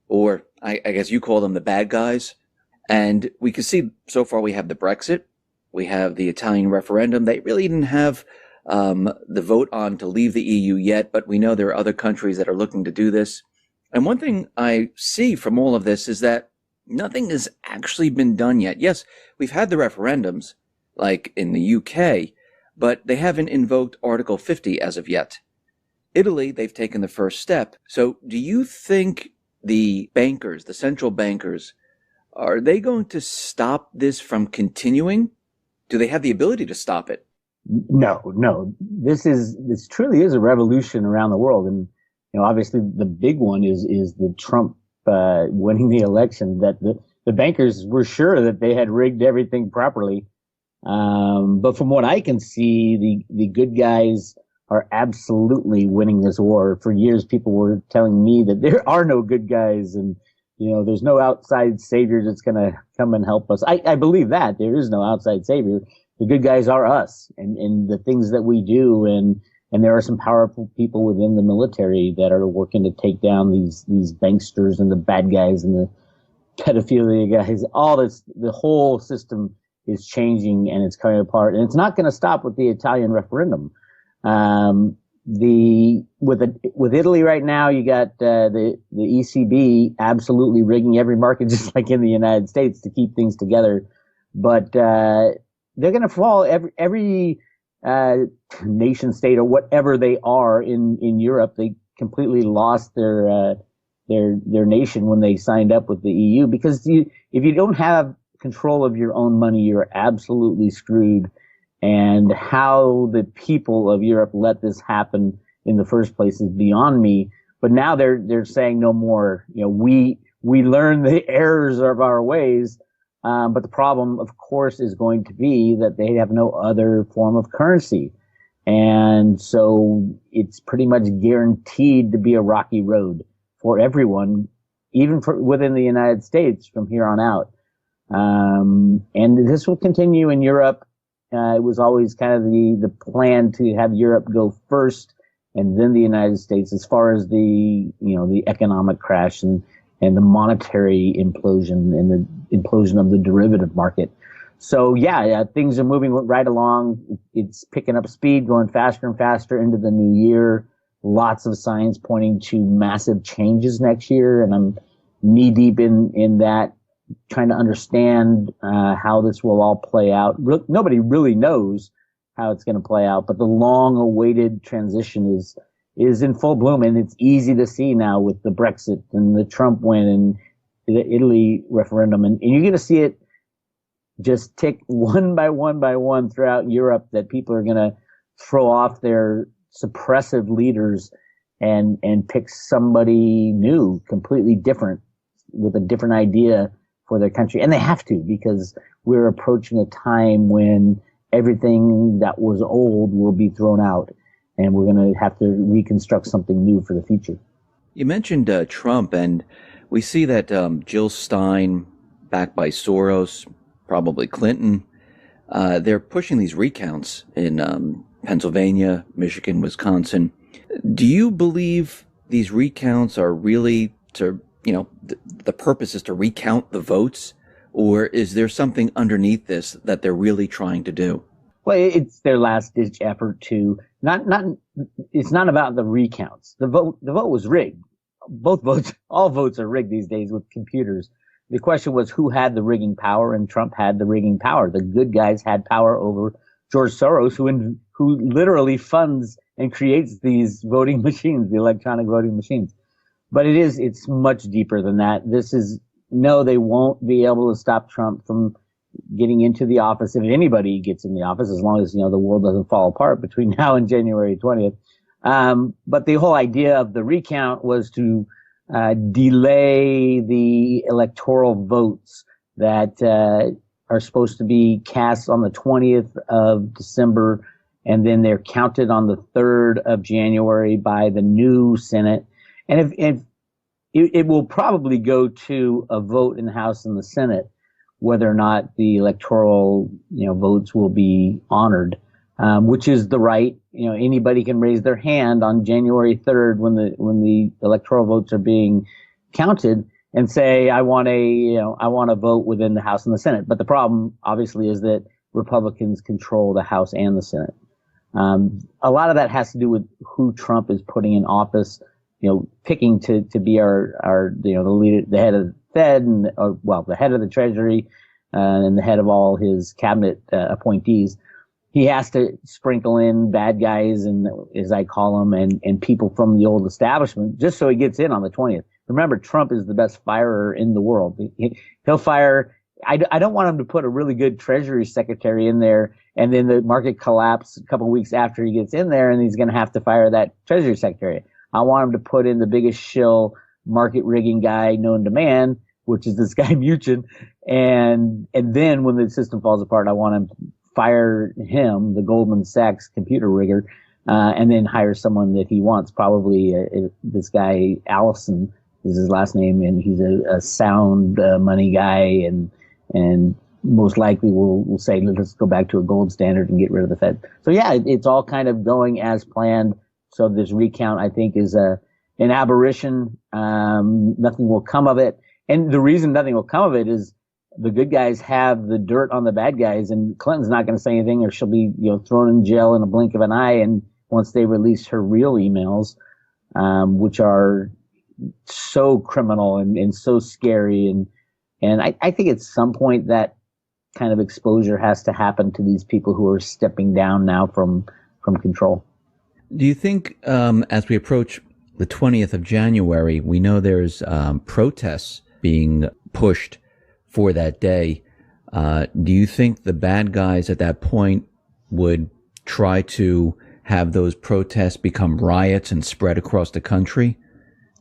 or I guess you call them the bad guys. And we can see so far we have the Brexit, we have the Italian referendum. They really didn't have the vote on to leave the EU yet, but we know there are other countries that are looking to do this. And one thing I see from all of this is that nothing has actually been done yet. Yes, we've had the referendums, like in the UK, but they haven't invoked Article 50 as of yet. Italy, they've taken the first step. So do you think the bankers, the central bankers, are they going to stop this from continuing? Do they have the ability to stop it? No, no. This truly is a revolution around the world. And, obviously the big one is the Trump, winning the election, that the bankers were sure that they had rigged everything properly. But from what I can see, the good guys are absolutely winning this war. For years, people were telling me that there are no good guys and, there's no outside savior that's going to come and help us. I believe that there is no outside savior. The good guys are us and the things that we do. And there are some powerful people within the military that are working to take down these banksters and the bad guys and the pedophilia guys. All this, the whole system is changing and it's coming apart. And it's not going to stop with the Italian referendum. With Italy right now, you got the ECB absolutely rigging every market, just like in the United States, to keep things together. But they're going to fall. Every nation state or whatever they are in Europe, they completely lost their nation when they signed up with the EU, because if you don't have control of your own money, you're absolutely screwed. And how the people of Europe let this happen in the first place is beyond me. But now they're saying no more. We learn the errors of our ways. But the problem, of course, is going to be that they have no other form of currency. And so it's pretty much guaranteed to be a rocky road for everyone, even within the United States from here on out. And this will continue in Europe. It was always kind of the plan to have Europe go first and then the United States as far as the economic crash and the monetary implosion and the implosion of the derivative market. So yeah, things are moving right along. It's picking up speed, going faster and faster into the new year. Lots of signs pointing to massive changes next year. And I'm knee deep in that, trying to understand how this will all play out. Nobody really knows how it's going to play out, but the long-awaited transition is in full bloom, and it's easy to see now with the Brexit and the Trump win and the Italy referendum, and you're going to see it just tick one by one throughout Europe, that people are going to throw off their suppressive leaders and pick somebody new, completely different, with a different idea for their country. And they have to, because we're approaching a time when everything that was old will be thrown out and we're going to have to reconstruct something new for the future. You mentioned Trump, and we see that Jill Stein, backed by Soros, probably Clinton, they're pushing these recounts in Pennsylvania, Michigan, Wisconsin. Do you believe these recounts are really to, the purpose is to recount the votes, or is there something underneath this that they're really trying to do? Well, it's their last ditch effort to it's not about the recounts. The vote was rigged. All votes are rigged these days with computers. The question was who had the rigging power, and Trump had the rigging power. The good guys had power over George Soros, who literally funds and creates these voting machines, the electronic voting machines. But it's much deeper than that. They won't be able to stop Trump from getting into the office, if anybody gets in the office, as long as, the world doesn't fall apart between now and January 20th. But the whole idea of the recount was to delay the electoral votes that are supposed to be cast on the 20th of December, and then they're counted on the 3rd of January by the new Senate. And if it will probably go to a vote in the House and the Senate, whether or not the electoral, votes will be honored, which is the right. Anybody can raise their hand on January 3rd when the electoral votes are being counted and say, I want a vote within the House and the Senate. But the problem, obviously, is that Republicans control the House and the Senate. A lot of that has to do with who Trump is putting in office, picking to be our the leader, the head of the Fed, and the head of the Treasury, and the head of all his cabinet appointees. He has to sprinkle in bad guys, and as I call them, and people from the old establishment, just so he gets in on the 20th. Remember, Trump is the best firer in the world. He'll fire. I don't want him to put a really good Treasury secretary in there, and then the market collapse a couple of weeks after he gets in there, and he's going to have to fire that Treasury secretary. I want him to put in the biggest shill market rigging guy known to man, which is this guy Mnuchin, and then when the system falls apart, I want him to fire him, the Goldman Sachs computer rigger, and then hire someone that he wants. Probably this guy Allison is his last name, and he's a sound money guy, and most likely will say, let's go back to a gold standard and get rid of the Fed. So yeah, it's all kind of going as planned. So this recount, I think, is an aberration. Nothing will come of it. And the reason nothing will come of it is the good guys have the dirt on the bad guys, and Clinton's not going to say anything, or she'll be, thrown in jail in a blink of an eye. And once they release her real emails, which are so criminal and so scary, and I think at some point that kind of exposure has to happen to these people who are stepping down now from control. Do you think, as we approach the 20th of January, we know there's protests being pushed for that day. Do you think the bad guys at that point would try to have those protests become riots and spread across the country?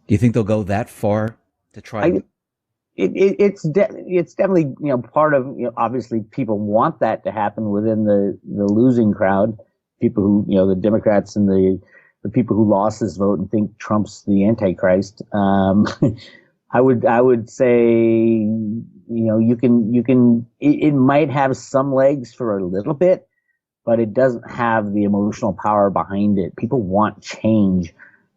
Do you think they'll go that far to try? It's definitely, part of, obviously people want that to happen within the losing crowd, people who, the Democrats and the people who lost this vote and think Trump's the Antichrist. I would say, it might have some legs for a little bit, but it doesn't have the emotional power behind it. People want change,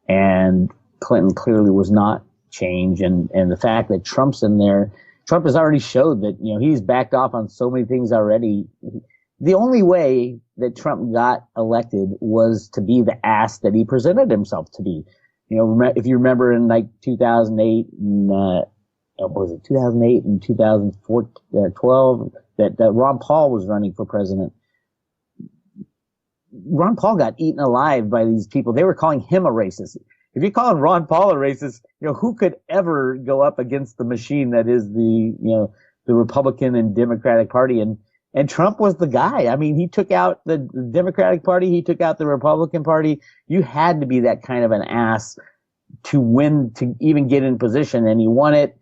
and Clinton clearly was not change. And the fact that Trump's in there, Trump has already showed that, he's backed off on so many things already. The only way that Trump got elected was to be the ass that he presented himself to be. If you remember in like 2008 and, was it 2008 and 2012 that Ron Paul was running for president. Ron Paul got eaten alive by these people. They were calling him a racist. If you're calling Ron Paul a racist, who could ever go up against the machine that is the Republican and Democratic Party? And Trump was the guy. I mean, he took out the Democratic Party. He took out the Republican Party. You had to be that kind of an ass to win, to even get in position, and he won it.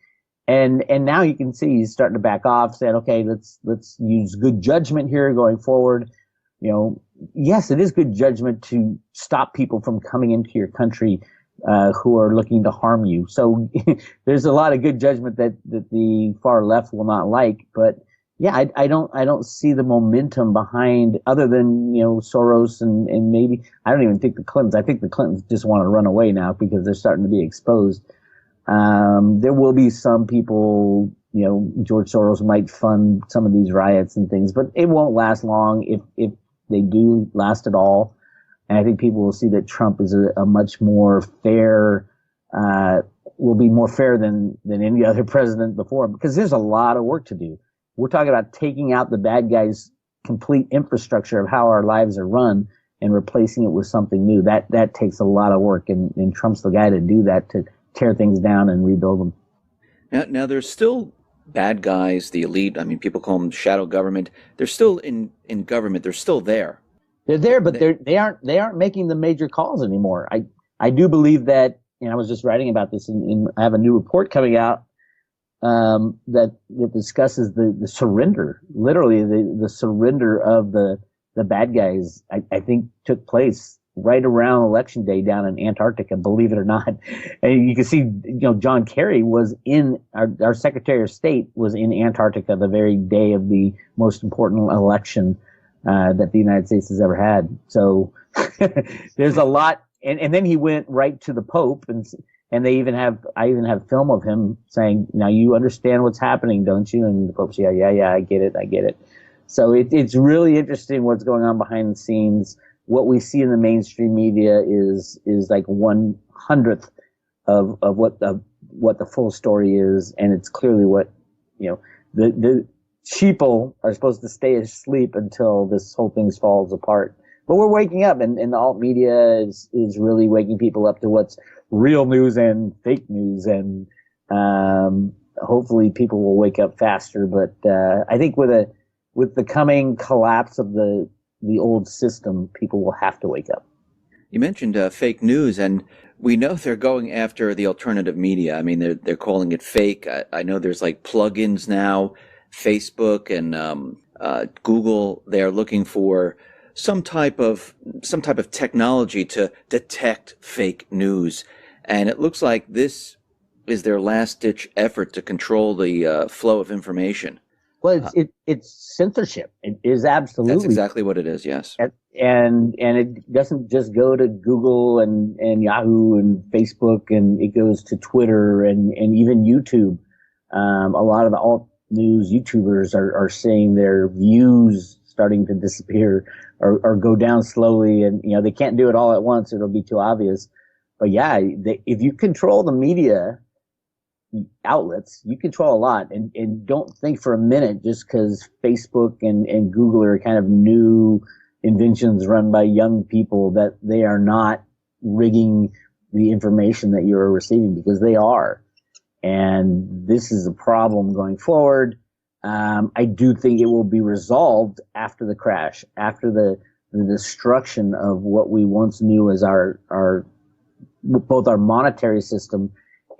And now you can see he's starting to back off, saying, okay, let's use good judgment here going forward. Yes, it is good judgment to stop people from coming into your country who are looking to harm you. So there's a lot of good judgment that the far left will not like. But yeah, I don't see the momentum behind, other than, Soros and maybe, I don't even think the Clintons. I think the Clintons just want to run away now because they're starting to be exposed. There will be some people, George Soros might fund some of these riots and things, but it won't last long if they do last at all. And I think people will see that Trump is a much more fair, will be more fair than any other president before, because there's a lot of work to do. We're talking about taking out the bad guys' complete infrastructure of how our lives are run and replacing it with something new. That takes a lot of work, and Trump's the guy to do that, to tear things down and rebuild them. Now there's still bad guys, the elite. I mean, people call them shadow government. They're still in government. They're still there. They're there, but they aren't making the major calls anymore. I do believe that, and I was just writing about this, and I have a new report coming out that discusses the surrender, literally the surrender of the bad guys. I think took place right around Election Day down in Antarctica, believe it or not. And you can see, John Kerry was in, our Secretary of State was in Antarctica the very day of the most important election that the United States has ever had. So there's a lot. And then he went right to the Pope, and And I even have film of him saying, now you understand what's happening, don't you? And the Pope's, yeah, I get it. So it's really interesting what's going on behind the scenes. What we see in the mainstream media is like 1/100th of what the full story is. And it's clearly what, the sheeple are supposed to stay asleep until this whole thing falls apart. But we're waking up, and the alt media is really waking people up to what's real news and fake news, and hopefully people will wake up faster. But I think with the coming collapse of the old system, people will have to wake up. You mentioned fake news, and we know they're going after the alternative media. I mean, they're calling it fake. I know there's like plugins now, Facebook and Google. They're looking for some type of technology to detect fake news, and it looks like this is their last ditch effort to control the flow of information. Well, it's censorship. It is absolutely. That's exactly what it is. Yes, and it doesn't just go to Google and Yahoo and Facebook, and it goes to Twitter and even YouTube. A lot of the alt news YouTubers are saying their views starting to disappear or go down slowly, and they can't do it all at once. It'll be too obvious. But yeah, if you control the media outlets, you control a lot, and don't think for a minute just because Facebook and Google are kind of new inventions run by young people that they are not rigging the information that you're receiving, because they are. And this is a problem going forward. I do think it will be resolved after the crash, after the destruction of what we once knew as our both our monetary system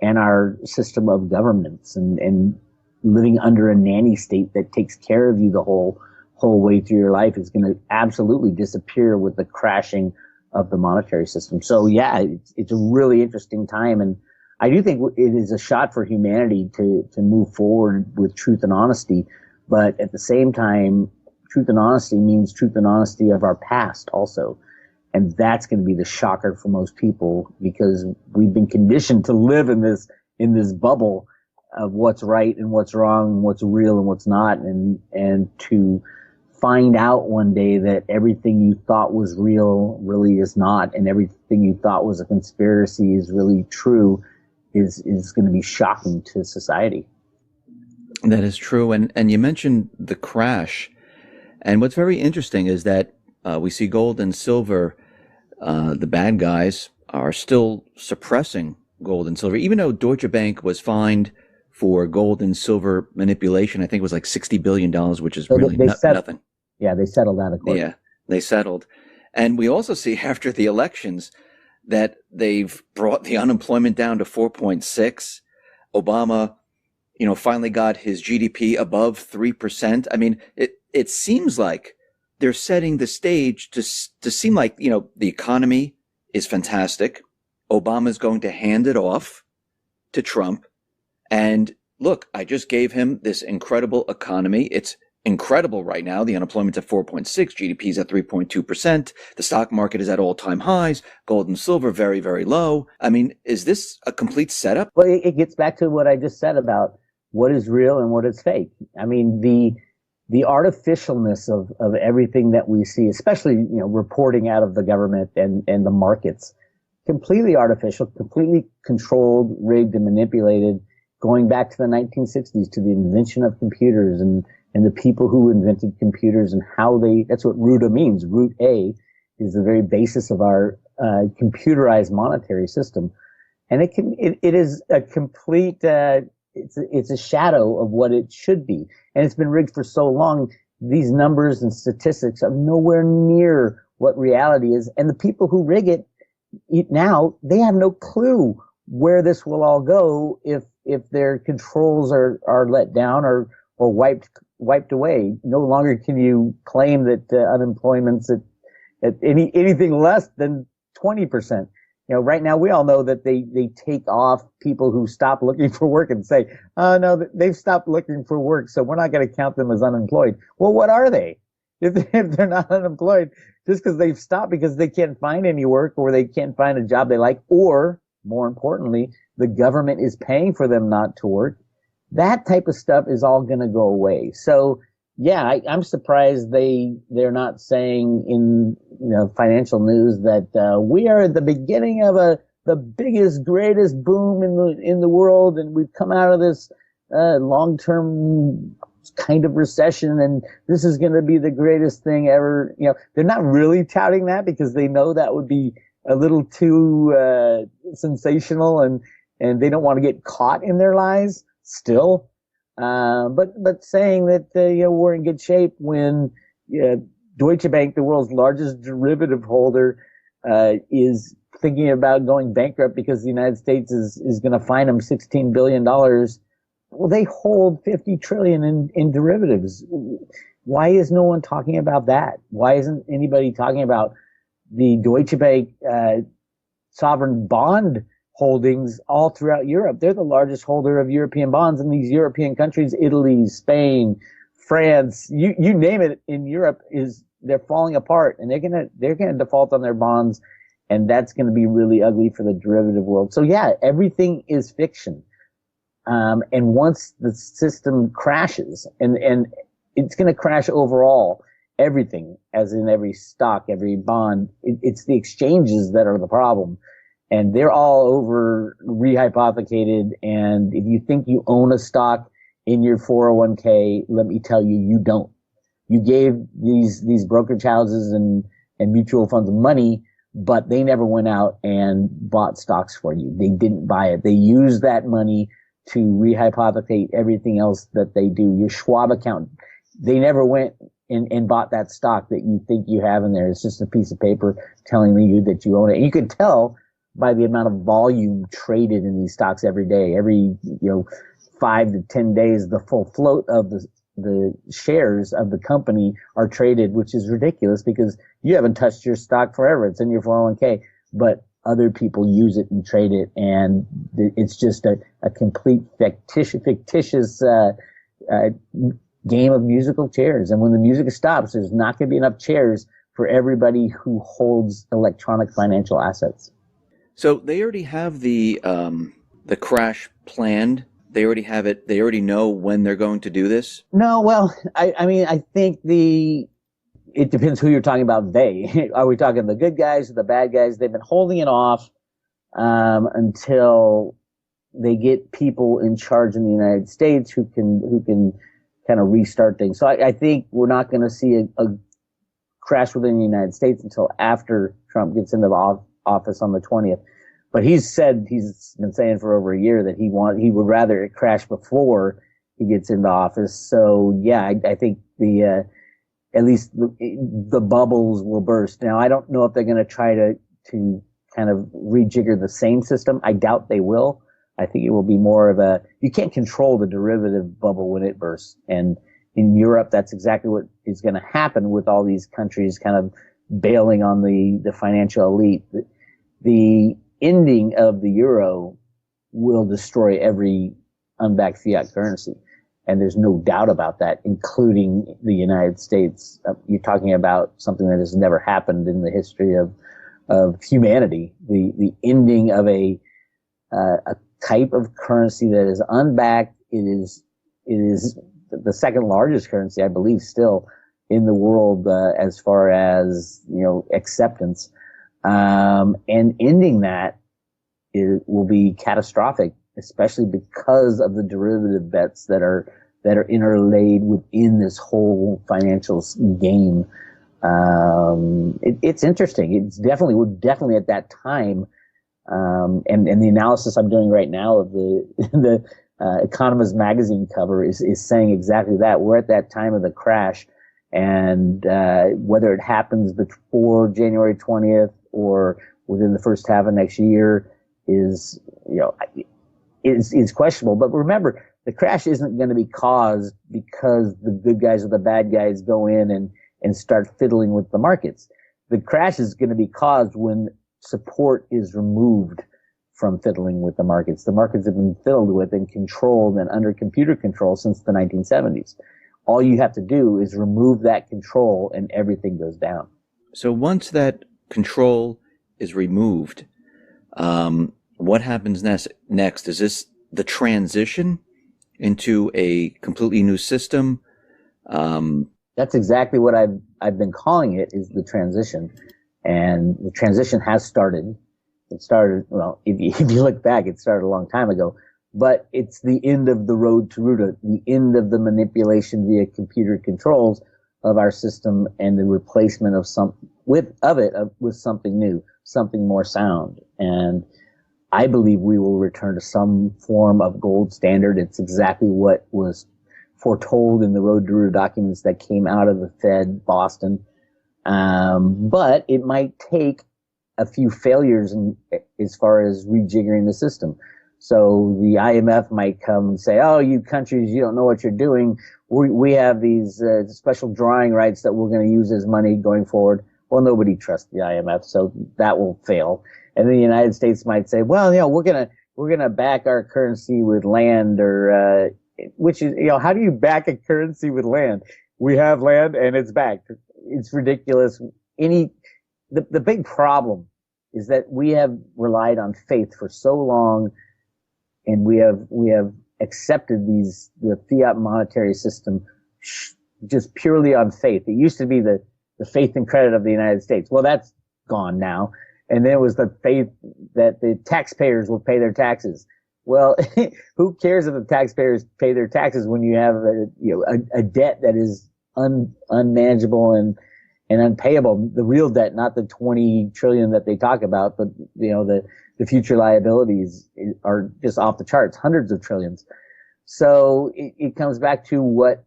and our system of governments, and living under a nanny state that takes care of you the whole way through your life is going to absolutely disappear with the crashing of the monetary system. So yeah, it's a really interesting time, and I do think it is a shot for humanity to move forward with truth and honesty. But at the same time, truth and honesty means truth and honesty of our past also. And that's going to be the shocker for most people, because we've been conditioned to live in this bubble of what's right and what's wrong and what's real and what's not. And to find out one day that everything you thought was real really is not, and everything you thought was a conspiracy is really true, is going to be shocking to society. That is true. And you mentioned the crash. And what's very interesting is that we see gold and silver. The bad guys are still suppressing gold and silver, even though Deutsche Bank was fined for gold and silver manipulation. I think it was like $60 billion, which is really nothing. Yeah, they settled out of court. Yeah, they settled. And we also see after the elections that they've brought the unemployment down to 4.6. Obama, finally got his GDP above 3%. I mean, it seems like they're setting the stage to seem like, the economy is fantastic. Obama's going to hand it off to Trump. And look, I just gave him this incredible economy. It's incredible right now. The unemployment's at 4.6, GDP's at 3.2%. The stock market is at all-time highs. Gold and silver very, very low. I mean, is this a complete setup? Well, it gets back to what I just said about what is real and what is fake. I mean, the artificialness of everything that we see, especially, reporting out of the government and the markets, completely artificial, completely controlled, rigged, and manipulated, going back to the 1960s, to the invention of computers and the people who invented computers and how that's what RUTA means. Root A is the very basis of our computerized monetary system. And it is a complete, it's a shadow of what it should be. And it's been rigged for so long. These numbers and statistics are nowhere near what reality is. And the people who rig it now, they have no clue where this will all go if their controls are let down or wiped away. No longer can you claim that unemployment's at anything less than 20%. Right now we all know that they take off people who stop looking for work and say, oh no, they've stopped looking for work, so we're not going to count them as unemployed. Well, what are they? If they're not unemployed, just because they've stopped because they can't find any work or they can't find a job they like, or more importantly, the government is paying for them not to work. That type of stuff is all going to go away. So yeah, I'm surprised they're not saying in financial news that we are at the beginning of the biggest, greatest boom in the world, and we've come out of this long-term kind of recession, and this is going to be the greatest thing ever. They're not really touting that because they know that would be a little too sensational, and they don't want to get caught in their lies still. But saying that we're in good shape when Deutsche Bank, the world's largest derivative holder, is thinking about going bankrupt because the United States is going to fine them $16 billion. Well, they hold 50 trillion in derivatives. Why is no one talking about that? Why isn't anybody talking about the Deutsche Bank sovereign bond holdings all throughout Europe? They're the largest holder of European bonds in these European countries, Italy, Spain, France, you name it in Europe they're falling apart, and they're gonna default on their bonds, and that's gonna be really ugly for the derivative world. So yeah, everything is fiction. And once the system crashes, and it's gonna crash overall, everything, as in every stock, every bond, it's the exchanges that are the problem. And they're all over rehypothecated. And if you think you own a stock in your 401k, let me tell you, you don't. You gave these brokerage houses and mutual funds money, but they never went out and bought stocks for you. They didn't buy it. They used that money to rehypothecate everything else that they do. Your Schwab account, they never went and bought that stock that you think you have in there. It's just a piece of paper telling you that you own it. And you can tell by the amount of volume traded in these stocks every day. Every 5 to 10 days, the full float of the shares of the company are traded, which is ridiculous because you haven't touched your stock forever. It's in your 401k, but other people use it and trade it, and it's just a complete fictitious game of musical chairs. And when the music stops, there's not going to be enough chairs for everybody who holds electronic financial assets. So they already have the crash planned. They already have it. They already know when they're going to do this. No, well, I mean, I think it depends who you're talking about. Are we talking the good guys or the bad guys? They've been holding it off until they get people in charge in the United States who can kind of restart things. So I think we're not going to see a crash within the United States until after Trump gets into office on the 20th. But he's been saying for over a year that he would rather it crash before he gets into office. So yeah, I think at least the bubbles will burst. Now I don't know if they're going to try to kind of rejigger the same system. I doubt they will. I think it will be more of you can't control the derivative bubble when it bursts. And in Europe, that's exactly what is going to happen with all these countries kind of bailing on the financial elite. The ending of the euro will destroy every unbacked fiat currency. And there's no doubt about that, including the United States. You're talking about something that has never happened in the history of humanity. The ending of a type of currency that is unbacked. It is the second largest currency, I believe, still in the world as far as acceptance. And ending that will be catastrophic, especially because of the derivative bets that are interlaid within this whole financial game. It's interesting. We're definitely at that time. And the analysis I'm doing right now of the Economist magazine cover is saying exactly that. We're at that time of the crash, and whether it happens before January 20th or within the first half of next year is questionable. But remember, the crash isn't going to be caused because the good guys or the bad guys go in and start fiddling with the markets. The crash is going to be caused when support is removed from fiddling with the markets. The markets have been fiddled with and controlled and under computer control since the 1970s. All you have to do is remove that control and everything goes down. So once that control is removed, What happens next? Is this the transition into a completely new system? That's exactly what I've been calling it, is the transition. And the transition has started. It started, well, if you look back, it started a long time ago, but it's the end of the road to Ruta, the end of the manipulation via computer controls of our system, and the replacement of with something new, something more sound. And I believe we will return to some form of gold standard. It's exactly what was foretold in the Road to Ruta documents that came out of the Fed, Boston. But it might take a few failures as far as rejiggering the system. So the IMF might come and say, "Oh, you countries, you don't know what you're doing. We have these special drawing rights that we're going to use as money going forward." Well, nobody trusts the IMF, so that will fail. And then the United States might say, "Well, we're gonna back our currency with land," or which is, how do you back a currency with land? We have land and it's backed. It's ridiculous. The big problem is that we have relied on faith for so long, and we have accepted the fiat monetary system just purely on faith. It used to be the faith and credit of the United States. Well, that's gone now. And then it was the faith that the taxpayers will pay their taxes. Well, who cares if the taxpayers pay their taxes when you have a debt that is unmanageable and unpayable? The real debt, not the 20 trillion that they talk about, but the future liabilities are just off the charts, hundreds of trillions. So it comes back to what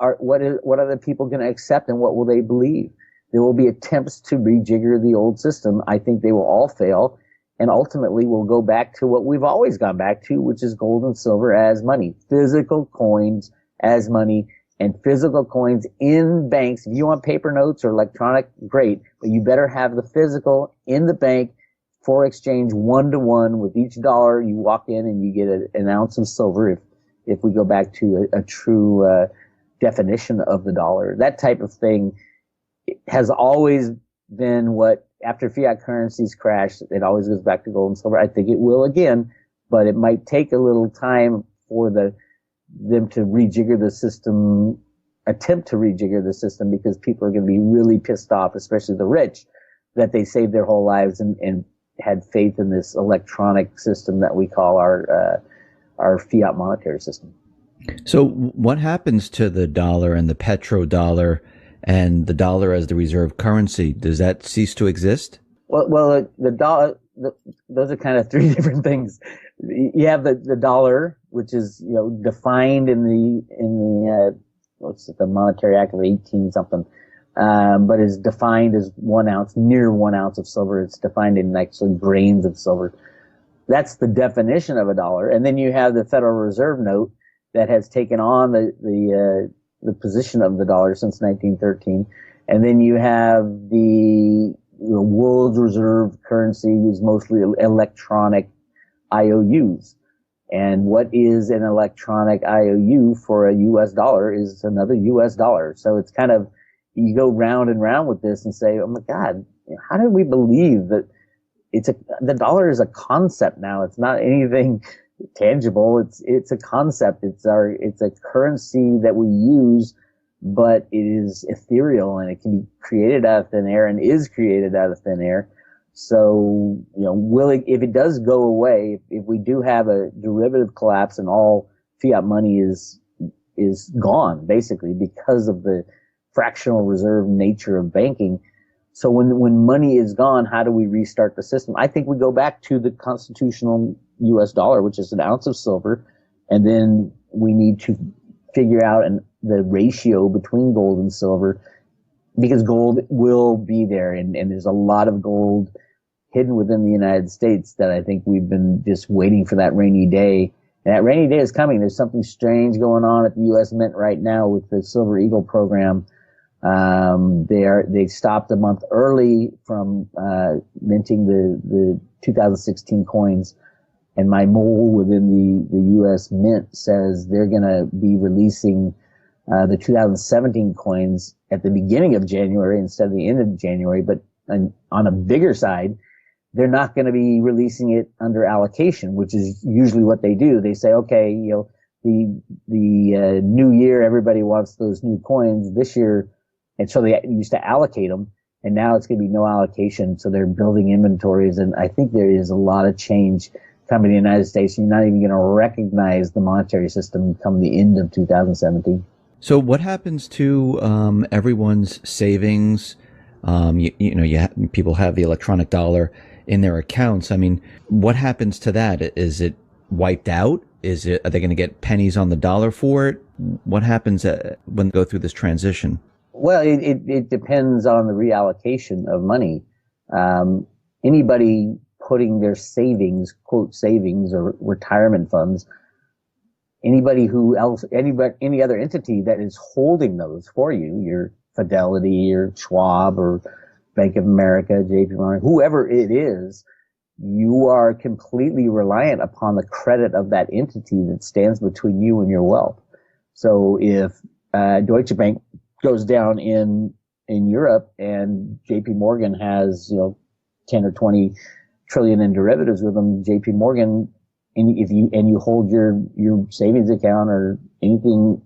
are the people going to accept, and what will they believe? There will be attempts to rejigger the old system. I think they will all fail. And ultimately, we'll go back to what we've always gone back to, which is gold and silver as money, physical coins as money, and physical coins in banks. If you want paper notes or electronic, great, but you better have the physical in the bank for exchange 1-to-1 with each dollar. You walk in and you get an ounce of silver. If we go back to a true definition of the dollar, that type of thing has always been what. After fiat currencies crash, it always goes back to gold and silver. I think it will again, but it might take a little time for them to rejigger the system, attempt to rejigger the system, because people are going to be really pissed off, especially the rich, that they saved their whole lives and had faith in this electronic system that we call our fiat monetary system. So what happens to the dollar and the petrodollar and the dollar as the reserve currency? Does that cease to exist? Well, the dollar, those are kind of three different things. You have the dollar, which is, defined in the Monetary Act of 18 something, but is defined as 1 ounce, near 1 ounce of silver. It's defined in actually grains of silver. That's the definition of a dollar. And then you have the Federal Reserve note that has taken on the position of the dollar since 1913. And then you have the world's reserve currency, who's mostly electronic IOUs. And what is an electronic IOU for a US dollar is another US dollar. So it's kind of, you go round and round with this and say, oh my God, how did we believe that the dollar is a concept now? It's not anything tangible. It's a concept. It's a currency that we use, but it is ethereal, and it can be created out of thin air, and is created out of thin air. So, if it does go away, if we do have a derivative collapse and all fiat money is gone, basically, because of the fractional reserve nature of banking. So when money is gone, how do we restart the system? I think we go back to the constitutional US dollar, which is an ounce of silver, and then we need to figure out the ratio between gold and silver, because gold will be there, and there's a lot of gold hidden within the United States that I think we've been just waiting for that rainy day. And that rainy day is coming. There's something strange going on at the U.S. Mint right now with the Silver Eagle program. They stopped a month early from minting the 2016 coins, and my mole within the U.S. Mint says they're going to be releasing the 2017 coins at the beginning of January instead of the end of January. But on a bigger side, they're not going to be releasing it under allocation, which is usually what they do. They say, okay, the new year, everybody wants those new coins this year. And so they used to allocate them, and now it's going to be no allocation. So they're building inventories. And I think there is a lot of change coming to the United States. You're not even going to recognize the monetary system come the end of 2017. So what happens to everyone's savings? People have the electronic dollar in their accounts. I mean, what happens to that? Is it wiped out? Are they going to get pennies on the dollar for it? What happens when they go through this transition? Well, it depends on the reallocation of money. Anybody putting their savings, quote savings or retirement funds, any other entity that is holding those for you, your Fidelity or Schwab or Bank of America, JP Morgan, whoever it is, you are completely reliant upon the credit of that entity that stands between you and your wealth. So if Deutsche Bank goes down in Europe and JP Morgan has 10 or 20 trillion in derivatives with them, JP Morgan, and you hold your savings account or anything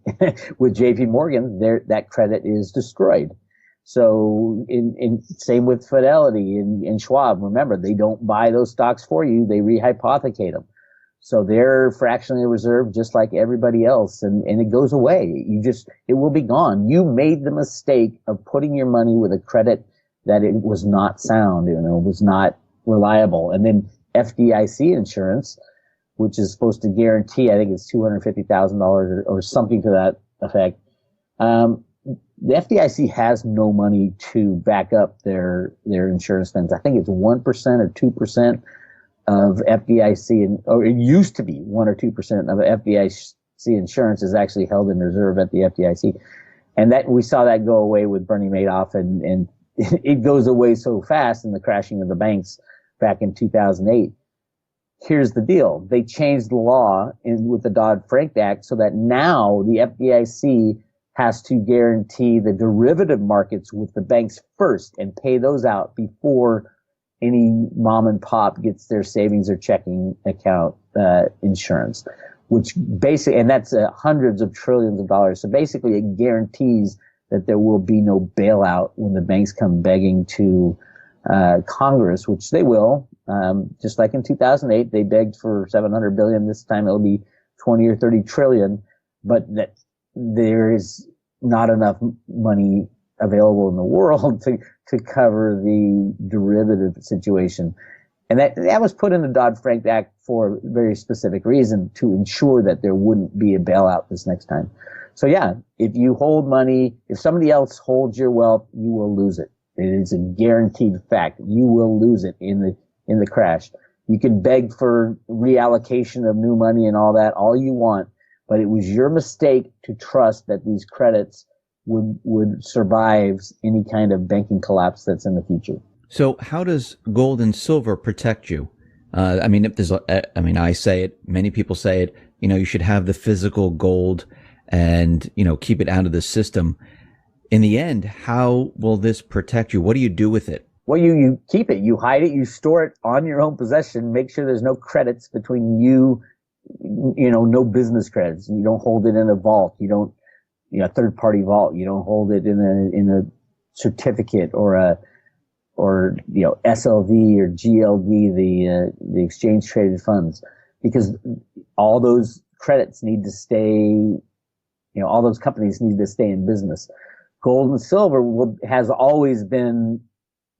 with JP Morgan, that credit is destroyed. So in same with Fidelity and Schwab. Remember, they don't buy those stocks for you; they rehypothecate them. So they're fractionally reserved just like everybody else, and it goes away. It will be gone. You made the mistake of putting your money with a credit that it was not sound, was not reliable. And then FDIC insurance, which is supposed to guarantee, I think it's $250,000 or something to that effect. The FDIC has no money to back up their insurance funds. I think it's 1% or 2% of FDIC, or it used to be 1 or 2% of FDIC insurance is actually held in reserve at the FDIC. And that we saw that go away with Bernie Madoff, and it goes away so fast in the crashing of the banks back in 2008. Here's the deal. They changed the law with the Dodd-Frank Act so that now the FDIC has to guarantee the derivative markets with the banks first and pay those out before any mom and pop gets their savings or checking account insurance, which basically, and that's hundreds of trillions of dollars. So basically it guarantees that there will be no bailout when the banks come begging to Congress, which they will. Just like in 2008, they begged for $700 billion. This time it'll be 20 or 30 trillion, but that there is not enough money available in the world to cover the derivative situation. And that was put in the Dodd-Frank Act for a very specific reason, to ensure that there wouldn't be a bailout this next time. So yeah, if you hold money, if somebody else holds your wealth, you will lose it. It is a guaranteed fact. You will lose it in the crash. You can beg for reallocation of new money and all that all you want, but it was your mistake to trust that these credits would survive any kind of banking collapse that's in the future. So how does gold and silver protect you? I say it, many people say it, you should have the physical gold and, keep it out of the system. In the end, how will this protect you? What do you do with it? Well, you keep it, you hide it, you store it on your own possession, make sure there's no credits between you, no business credits. You don't hold it in a vault. You don't, third party vault. You don't hold it in a certificate or SLV or GLD, the exchange traded funds, because all those credits need to stay, all those companies need to stay in business. Gold and silver has always been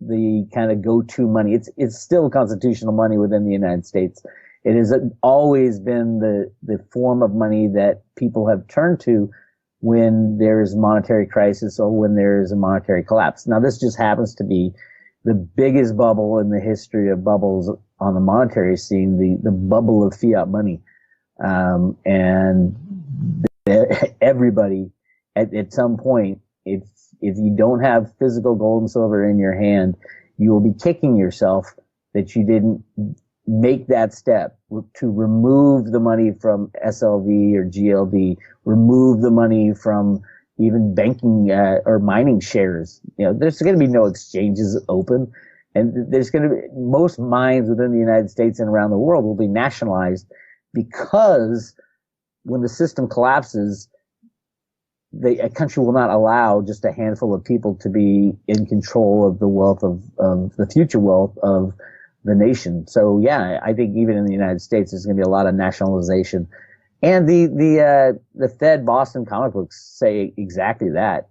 the kind of go-to money. It's still constitutional money within the United States. It has always been the form of money that people have turned to when there is a monetary crisis or when there is a monetary collapse. Now, this just happens to be the biggest bubble in the history of bubbles on the monetary scene, the bubble of fiat money. And everybody at some point, if you don't have physical gold and silver in your hand, you will be kicking yourself that you didn't make that step to remove the money from SLV or GLD, remove the money from even banking or mining shares. There's going to be no exchanges open. And there's going to be most mines within the United States and around the world will be nationalized because when the system collapses, a country will not allow just a handful of people to be in control of the wealth of the future wealth of the nation. So yeah, I think even in the United States, there's going to be a lot of nationalization. And the Fed Boston comic books say exactly that.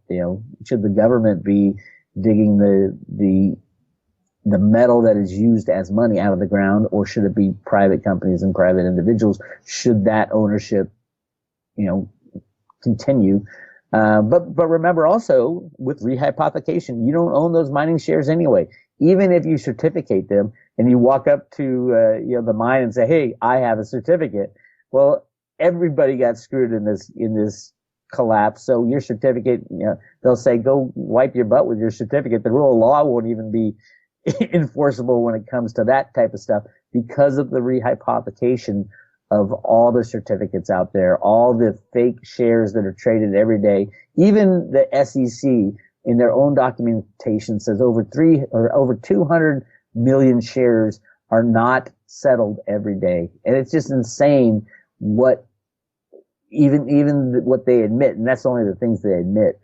Should the government be digging the metal that is used as money out of the ground, or should it be private companies and private individuals? Should that ownership, continue? But remember also with rehypothecation, you don't own those mining shares anyway. Even if you certificate them and you walk up to the mine and say, "Hey, I have a certificate," well, everybody got screwed in this collapse. So your certificate, they'll say, "Go wipe your butt with your certificate." The rule of law won't even be enforceable when it comes to that type of stuff because of the rehypothecation of all the certificates out there, all the fake shares that are traded every day. Even the SEC in their own documentation says over 200 million shares are not settled every day. And it's just insane what even what they admit. And that's only the things they admit.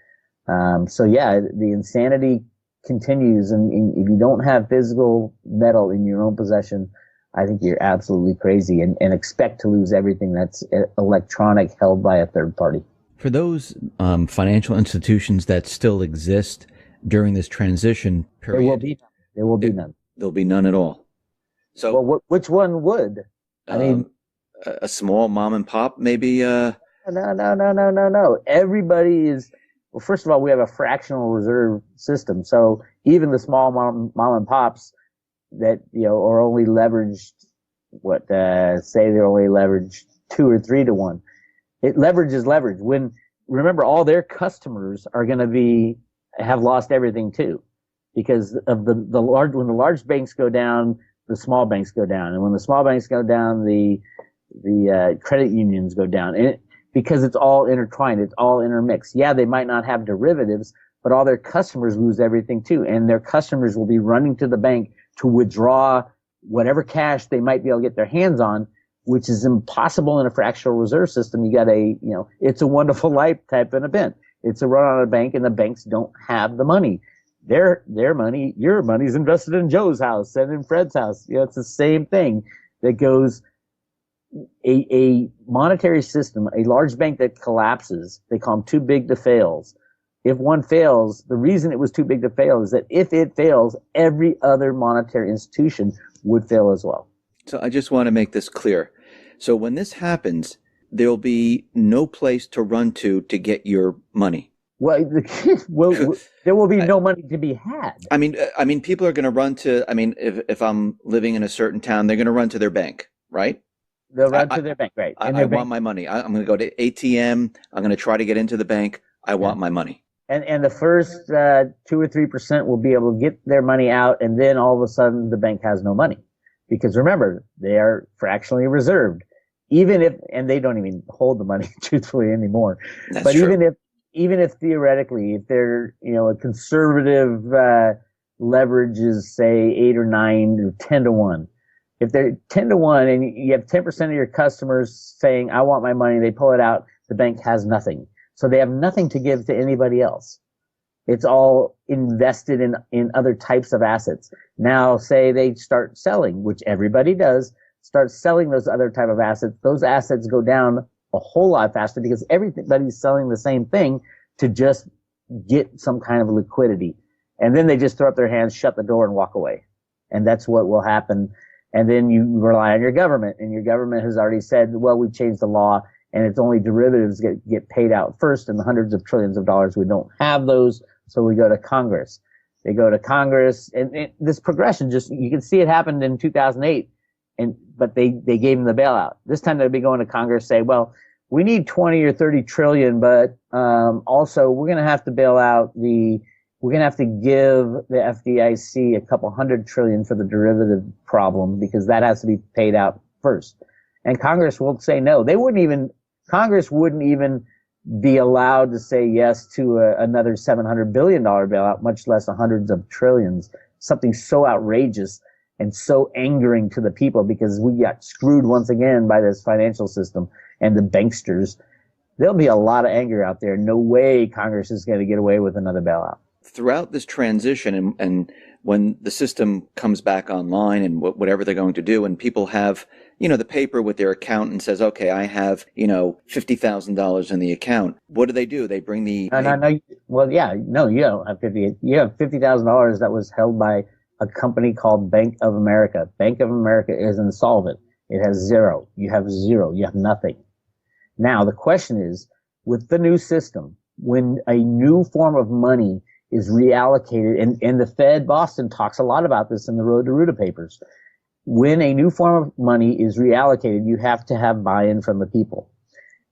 So yeah, the insanity continues. And if you don't have physical metal in your own possession, I think you're absolutely crazy and expect to lose everything that's electronic held by a third party. For those financial institutions that still exist during this transition period, there will be none. There'll be none at all. So, well, which one would? I mean, a small mom and pop, maybe. No. Everybody is. Well, first of all, we have a fractional reserve system, so even the small mom and pops that are only leveraged, say they're only leveraged 2 or 3 to 1. Leverage is leverage. Remember, all their customers are going to have lost everything too, because of when the large banks go down, the small banks go down, and when the small banks go down, the credit unions go down, because it's all intertwined, it's all intermixed. Yeah, they might not have derivatives, but all their customers lose everything too, and their customers will be running to the bank to withdraw whatever cash they might be able to get their hands on, which is impossible in a fractional reserve system. You got It's a Wonderful Life type of event. It's a run on a bank, and the banks don't have the money. Their money, your money's invested in Joe's house and in Fred's house. It's the same thing that goes. A monetary system, a large bank that collapses, they call them too big to fail. If one fails, the reason it was too big to fail is that if it fails, every other monetary institution would fail as well. So I just want to make this clear. So when this happens, there'll be no place to run to get your money. Well, there will be no money to be had. I mean, people are going to run to. I mean, if I'm living in a certain town, they're going to run to their bank, right? They'll run to their bank, right? I want my money. I'm going to go to ATM. I'm going to try to get into the bank. I want my money. And the first 2 or 3% will be able to get their money out, and then all of a sudden the bank has no money, because remember, they are fractionally reserved. And they don't even hold the money truthfully anymore. But true. even if theoretically, if they're a conservative leverage is say 8 or 9 or 10 to 1. If they're 10 to 1 and you have 10% of your customers saying, "I want my money," they pull it out, the bank has nothing. So they have nothing to give to anybody else. It's all invested in other types of assets. Now, say they start selling, which everybody does, start selling those other type of assets. Those assets go down a whole lot faster because everybody's selling the same thing to just get some kind of liquidity. And then they just throw up their hands, shut the door, and walk away. And that's what will happen. And then you rely on your government, and your government has already said, well, we've changed the law, and it's only derivatives get paid out first, and the hundreds of trillions of dollars, we don't have those, so we go to Congress. They go to Congress, and this progression you can see it happened in 2008, but they gave them the bailout. This time they'll be going to Congress, say, well, we need 20 or 30 trillion, but also we're going to have to bail out we're going to have to give the FDIC a couple $100 trillion for the derivative problem, because that has to be paid out first. And Congress will say no. Congress wouldn't even be allowed to say yes to another $700 billion bailout, much less hundreds of trillions. something so outrageous and so angering to the people because we got screwed once again by this financial system and the banksters. There'll be a lot of anger out there. No way Congress is going to get away with another bailout. Throughout this transition and when the system comes back online and whatever they're going to do, and people have, the paper with their account and says, okay, I have, $50,000 in the account. What do? They bring the... No. Well, yeah, no, you don't have 50. You have $50,000 that was held by a company called Bank of America. Bank of America is insolvent. It has zero. You have zero. You have nothing. Now, the question is, with the new system, when a new form of money is reallocated, and the Fed Boston talks a lot about this in the Road to Ruta papers. When a new form of money is reallocated, you have to have buy-in from the people.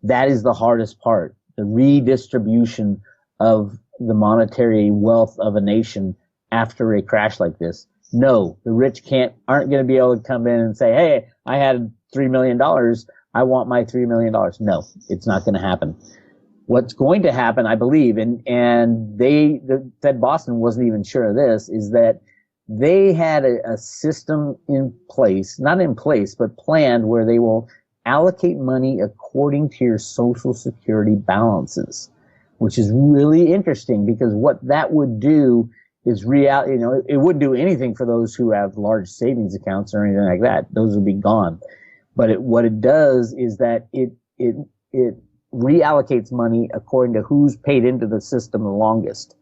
That is the hardest part, the redistribution of the monetary wealth of a nation after a crash like this. No, the rich aren't going to be able to come in and say, hey, I had $3 million. I want my $3 million. No, it's not going to happen. What's going to happen, I believe, and the Fed Boston wasn't even sure of this, is that they had a system in place, not in place, but planned, where they will allocate money according to your Social Security balances, which is really interesting because what that would do is it wouldn't do anything for those who have large savings accounts or anything like that. Those would be gone. But what it does is that it reallocates money according to who's paid into the system the longest.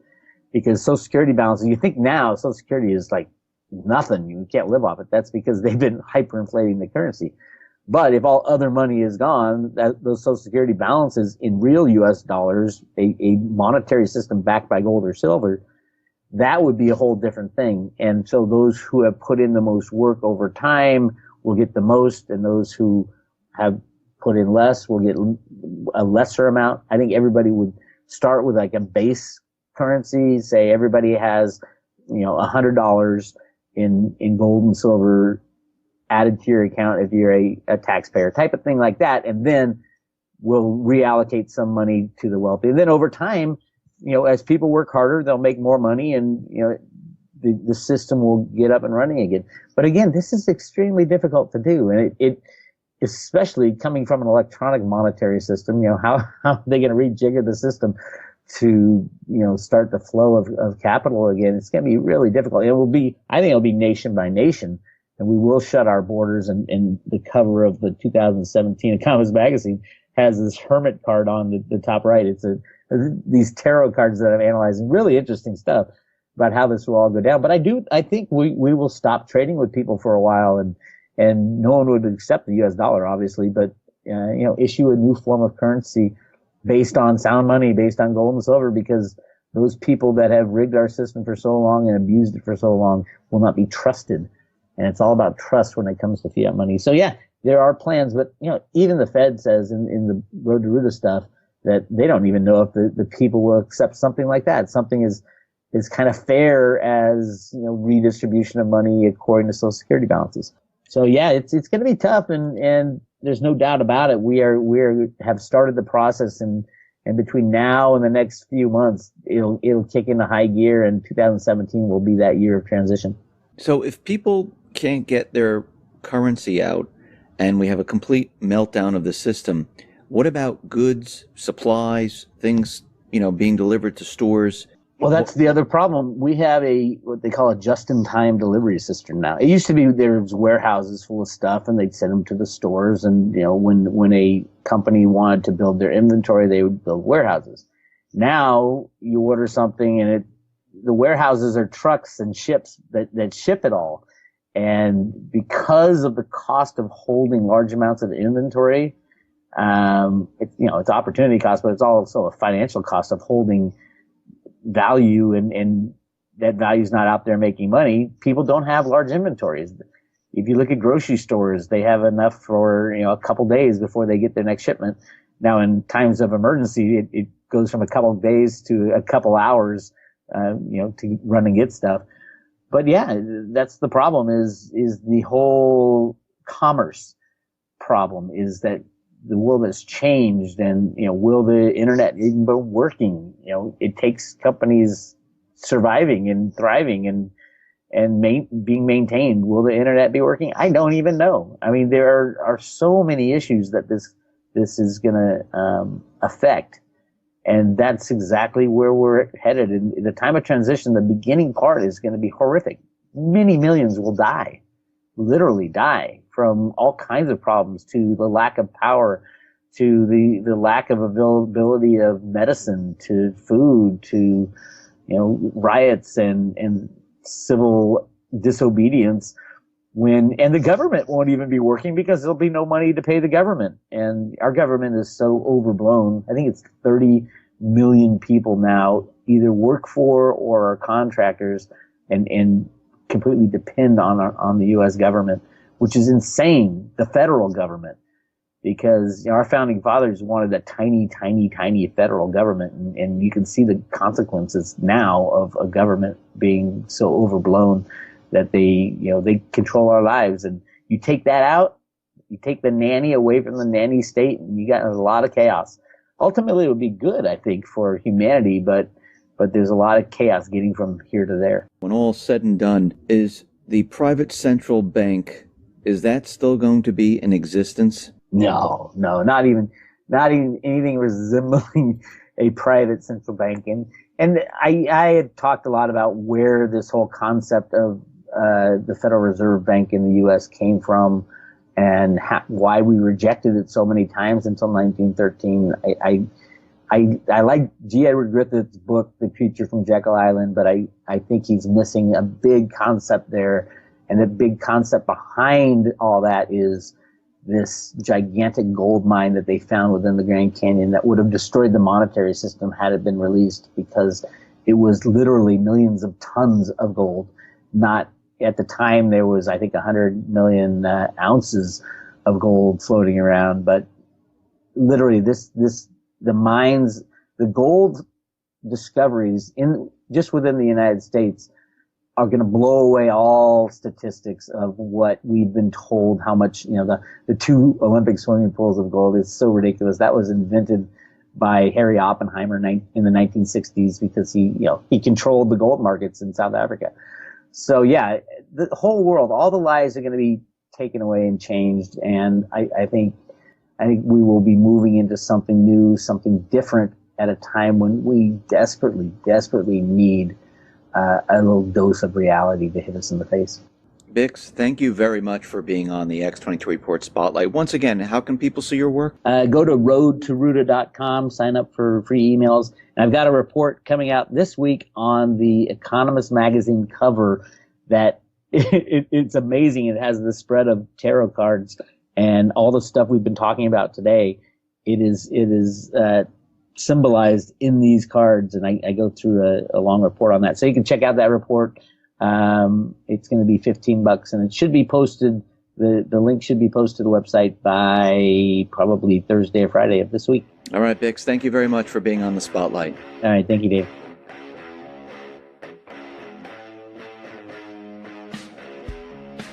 Because Social Security balances, you think now Social Security is like nothing. You can't live off it. That's because they've been hyperinflating the currency. But if all other money is gone, those Social Security balances in real U.S. dollars, a monetary system backed by gold or silver, that would be a whole different thing. And so those who have put in the most work over time will get the most, and those who have put in less will get a lesser amount. I think everybody would start with like a base currency. Say everybody has, $100 in gold and silver added to your account if you're a taxpayer, type of thing like that. And then we'll reallocate some money to the wealthy. And then over time, as people work harder, they'll make more money, and, the system will get up and running again. But again, this is extremely difficult to do. And it especially coming from an electronic monetary system, how are they going to rejigger the system to, start the flow of capital again? It's going to be really difficult. I think it'll be nation by nation, and we will shut our borders. And the cover of the 2017 Economist magazine has this hermit card on the top right. It's these tarot cards that I've analyzed, and really interesting stuff about how this will all go down. But I think we will stop trading with people for a while, and no one would accept the U.S. dollar, obviously, but, issue a new form of currency based on sound money, based on gold and silver, because those people that have rigged our system for so long and abused it for so long will not be trusted. And it's all about trust when it comes to fiat money. So yeah, there are plans, but, even the Fed says in the Road to Ruta stuff that they don't even know if the people will accept something like that. Something is kind of fair as, redistribution of money according to Social Security balances. So yeah, it's going to be tough, and there's no doubt about it. We have started the process, and between now and the next few months, it'll kick into high gear, and 2017 will be that year of transition. So if people can't get their currency out, and we have a complete meltdown of the system, what about goods, supplies, things, being delivered to stores? Well, that's the other problem. We have what they call a just-in-time delivery system now. It used to be there was warehouses full of stuff, and they'd send them to the stores. And when a company wanted to build their inventory, they would build warehouses. Now you order something, and the warehouses are trucks and ships that ship it all. And because of the cost of holding large amounts of inventory, it's opportunity cost, but it's also a financial cost of holding value, and that value is not out there making money. People don't have large inventories. If you look at grocery stores, they have enough for a couple days before they get their next shipment. Now, in times of emergency, it goes from a couple of days to a couple hours, to run and get stuff. But yeah, that's the problem. Is the whole commerce problem? Is that the world has changed, and will the internet even be working? It takes companies surviving and thriving, and and being maintained. Will the internet be working? I don't even know. I mean, there are so many issues that this is going to affect. And that's exactly where we're headed. In the time of transition, the beginning part is going to be horrific. Many millions will die, literally die, from all kinds of problems, to the lack of power, to the lack of availability of medicine, to food, to, riots and civil disobedience, and the government won't even be working because there'll be no money to pay the government. And our government is so overblown. I think it's 30 million people now either work for or are contractors and completely depend on the U.S. government, which is insane, the federal government, because our founding fathers wanted a tiny, tiny, tiny federal government. And you can see the consequences now of a government being so overblown that they control our lives. And you take that out, you take the nanny away from the nanny state, and you got a lot of chaos. Ultimately, it would be good, I think, for humanity, but there's a lot of chaos getting from here to there. When all's said and done, is the private central bank, is that still going to be in existence? No, not even anything resembling a private central bank. And I had talked a lot about where this whole concept of the Federal Reserve Bank in the U.S. came from, and why we rejected it so many times until 1913. I like G. Edward Griffith's book, The Creature from Jekyll Island, but I think he's missing a big concept there. And the big concept behind all that is this gigantic gold mine that they found within the Grand Canyon that would have destroyed the monetary system had it been released, because it was literally millions of tons of gold. Not at the time, there was, I think, 100 million ounces of gold floating around, but literally the mines, the gold discoveries just within the United States are going to blow away all statistics of what we've been told, how much, the 2 Olympic swimming pools of gold is so ridiculous. That was invented by Harry Oppenheimer in the 1960s because he controlled the gold markets in South Africa. So yeah, the whole world, all the lies are going to be taken away and changed. And I think we will be moving into something new, something different at a time when we desperately, desperately need a little dose of reality to hit us in the face. Bix, thank you very much for being on the X22 Report Spotlight. Once again, how can people see your work? Go to roadtoruta.com, sign up for free emails. And I've got a report coming out this week on the Economist magazine cover that it's amazing. It has the spread of tarot cards and all the stuff we've been talking about today. It is symbolized in these cards, and I go through a long report on that. So you can check out that report. It's going to be $15, and it should be posted. The link should be posted to the website by probably Thursday or Friday of this week. All right, Bix, thank you very much for being on the Spotlight. All right, thank you, Dave.